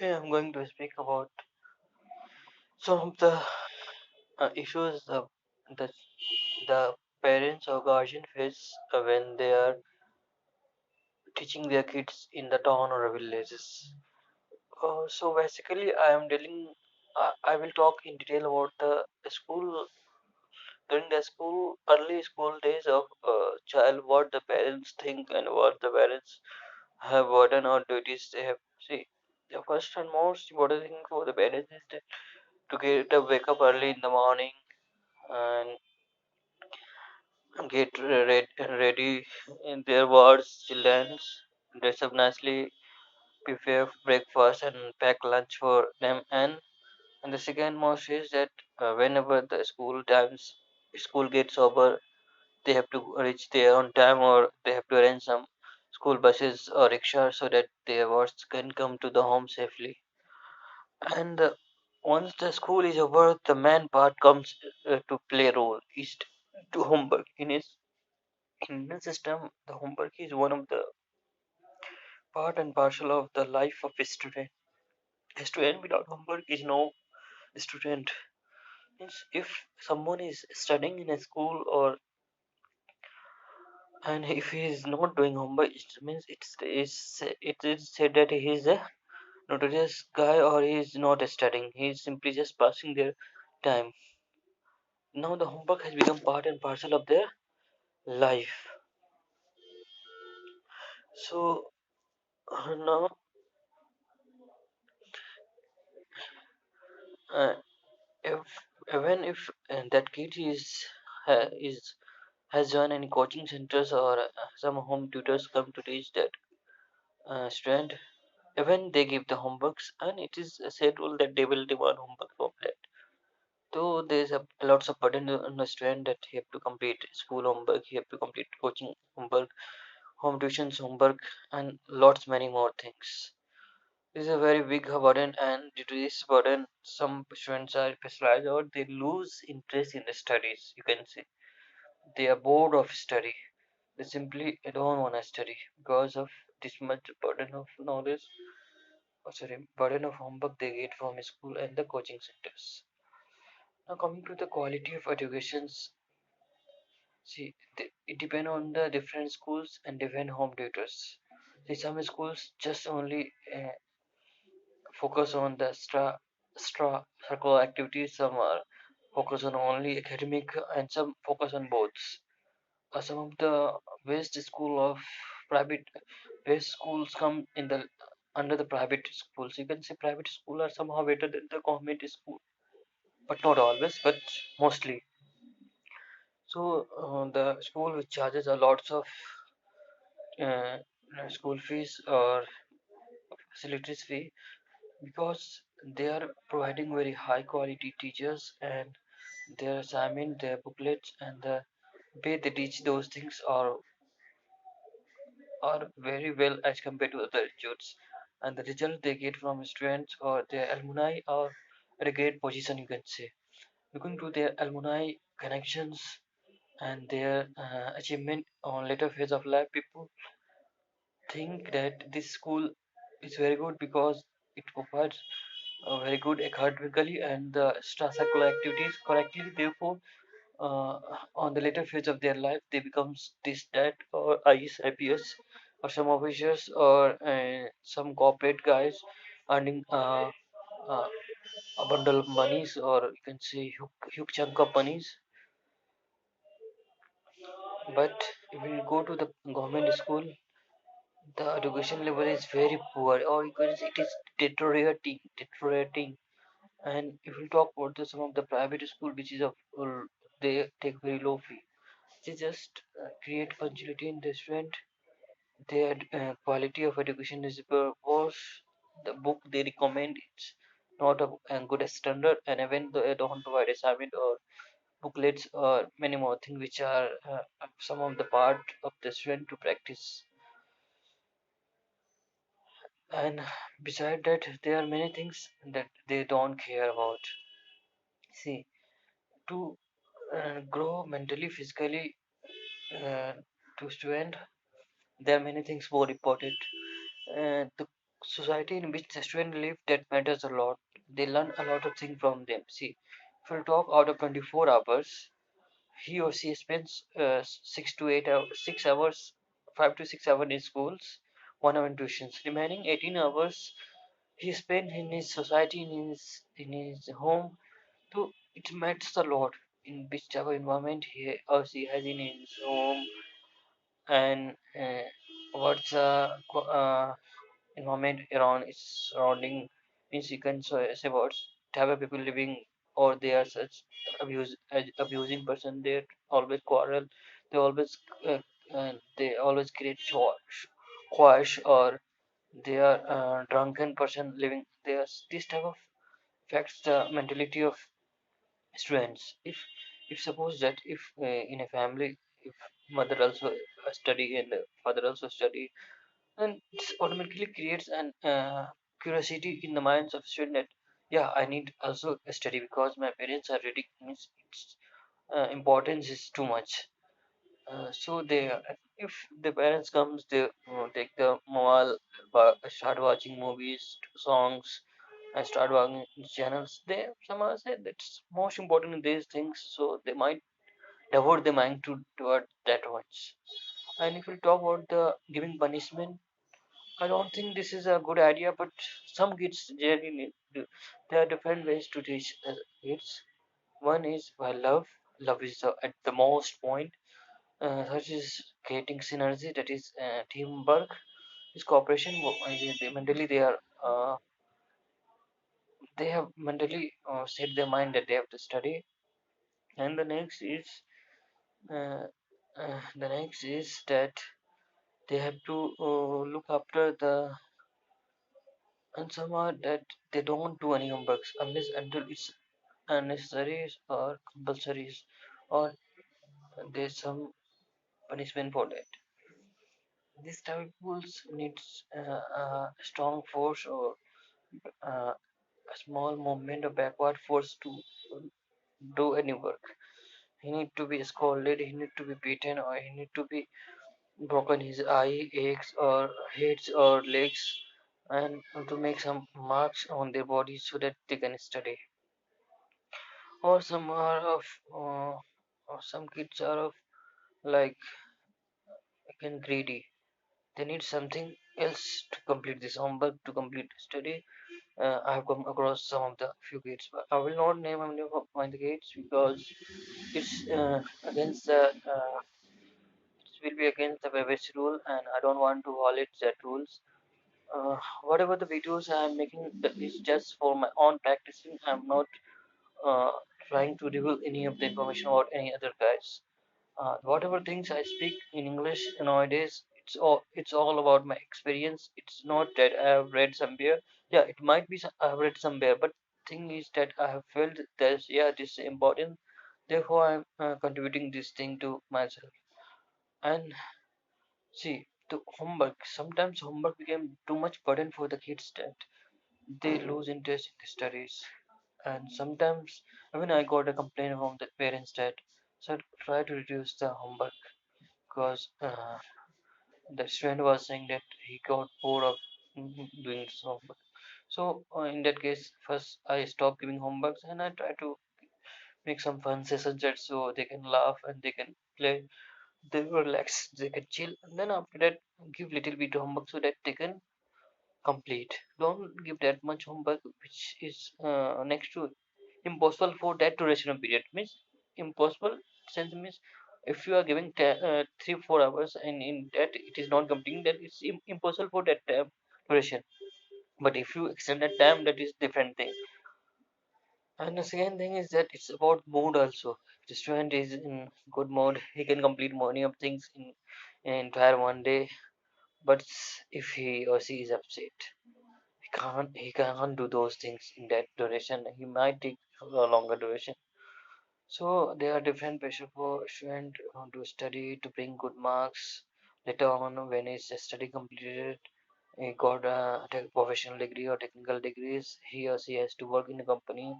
Okay, I'm going to speak about some of the issues the the parents or guardian face when they are teaching their kids in the town or villages. So basically, I am dealing. I will talk in detail about the school during the school early school days of child. What the parents think and what the parents have burden or duties they have. See, the first and most important thing for the parents is to get up, wake up early in the morning and get ready in their wards, children's, dress up nicely, prepare breakfast and pack lunch for them. And the second most is that whenever the school gets over, they have to reach there on time or they have to arrange some school buses or rickshaw so that their wards can come to the home safely. And once the school is over, the main part comes to play role is to homework. In his Indian system, the homework is one of the part and parcel of the life of a student. A student without homework is no student. Means if someone is studying in a school or and if he is not doing homework, it means it is said that he is a notorious guy or he is not studying. He is simply just passing their time. Now the homework has become part and parcel of their life. So now uh, if even if that kid is has joined any coaching centers or some home tutors come to teach that student, even they give the homeworks and it is a said rule that they will demand homework from that. Though there's a lots of burden on the student that he have to complete school homework, he have to complete coaching homework, home tuitions homework, and lots many more things. This is a very big burden, and due to this burden, some students are pressurized or they lose interest in the studies. You can see they are bored of study. They simply don't want to study because of this much burden of knowledge, burden of homework they get from school and the coaching centers. Now coming to the quality of educations, see, it depend on the different schools and different home tutors. See, some schools just only focus on the circle activities, some are focus on only academic, and some focus on both. Some of the best school of private best schools come in the under the private schools. You can say private school are somehow better than the government school, but not always, but mostly. So the school which charges a lots of uh, school fees or facilities fee because they are providing very high quality teachers and their assignment, their booklets, and the way they teach those things are very well as compared to other institutes. And the result they get from students or their alumni are at a great position, you can say. Looking to their alumni connections and their achievement on later phase of life, people think that this school is very good because it provides very good academically and the extracurricular activities correctly. Therefore, uh, on the later phase of their life, they becomes this, that, or IS, IPS, or some officers, or some corporate guys earning uh, a bundle of monies, or you can say huge chunk of monies. But if you go to the government school, the education level is very poor, or you can say it is deteriorating. And if we talk about some of the private school, which is of they take very low fee, they just create punctuality in the student. Their quality of education is worse. The book they recommend it's not a good standard, and even though they don't provide assignment or booklets or many more things which are some of the part of the student to practice. And beside that, there are many things that they don't care about. See, to grow mentally, physically, uh, to student, there are many things more important. The society in which the student live that matters a lot. They learn a lot of things from them. See, if you talk out of 24 hours, he or she spends 6 to 8 hours, 5 to 6 hours in schools, 1 hour in tuitions. Remaining 18 hours he spent in his society, in his home. So it matters a lot in whichever environment he or she has in his home, and what's the environment around its surrounding, means you can say about type of people living, or they are such abusing person. They always quarrel, they always they always create quash, or they are drunken person living. There's this type of affects the mentality of students. If suppose that if in a family, if mother also study and father also study, and this automatically creates an curiosity in the minds of student that, yeah, I need also a study because my parents are ready, means its importance is too much. So they, if the parents comes, they take the mobile, start watching movies, songs, and start watching channels. They somehow say that's most important in these things, so they might divert the mind to toward that much. And if we talk about the giving punishment, I don't think this is a good idea, but some kids really need to. There are different ways to teach kids. One is by love. Love is at the most point. Such is creating synergy, that is teamwork, is cooperation. Mentally they have mentally set their mind that they have to study. And uh, the next is that they have to look after the, and somehow that they don't do any homeworks unless until it's unnecessary or compulsory, or there's some punishment for that. This type of rules needs a strong force, or a small movement of backward force to do any work. He need to be scolded, he need to be beaten, or he need to be broken his eye, aches, or heads, or legs, and to make some marks on their body so that they can study. Or some are of, or some kids are of, like, again, greedy. They need something else to complete this homework, to complete study. I have come across some of the few kids, but I will not name any of my kids because it's against the it will be against the privacy rule, and I don't want to violate that rules. Whatever the videos I am making is just for my own practicing. I'm not uh, trying to reveal any of the information about any other guys. Whatever things I speak in English nowadays, it's all about my experience. It's not that I have read somewhere. Yeah, it might be I have read somewhere, but thing is that I have felt that, yeah, this is important. Therefore, I'm contributing this thing to myself. And see, the homework. Sometimes homework became too much burden for the kids that they lose interest in the studies. And sometimes, even I got a complaint from the parents that said try to reduce the homework because the student was saying that he got bored of doing this homework. So in that case, first I stopped giving homeworks and I try to make some fun sessions that so they can laugh and they can play, they relax, they can chill. And then after that, give little bit of homework so that they can complete. Don't give that much homework which is next to impossible for that duration of period. Means impossible sense means if you are giving 3 4 hours and in that it is not completing, that it's impossible for that time duration. But if you extend that time, that is different thing. And the second thing is that it's about mood also. If the student is in good mood, he can complete many of things in entire one day. But if he or she is upset, he can't do those things in that duration. He might take a longer duration. So there are different pressure for student to study to bring good marks. Later on, when his study completed, he got a professional degree or technical degrees, he or she has to work in a company.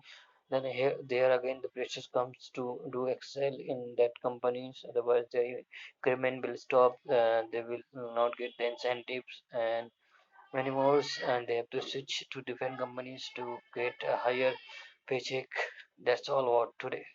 Then here, there again, the pressure comes to do excel in that companies. Otherwise, the increment will stop. They will not get the incentives, and many more, and they have to switch to different companies to get a higher paycheck. That's all what today.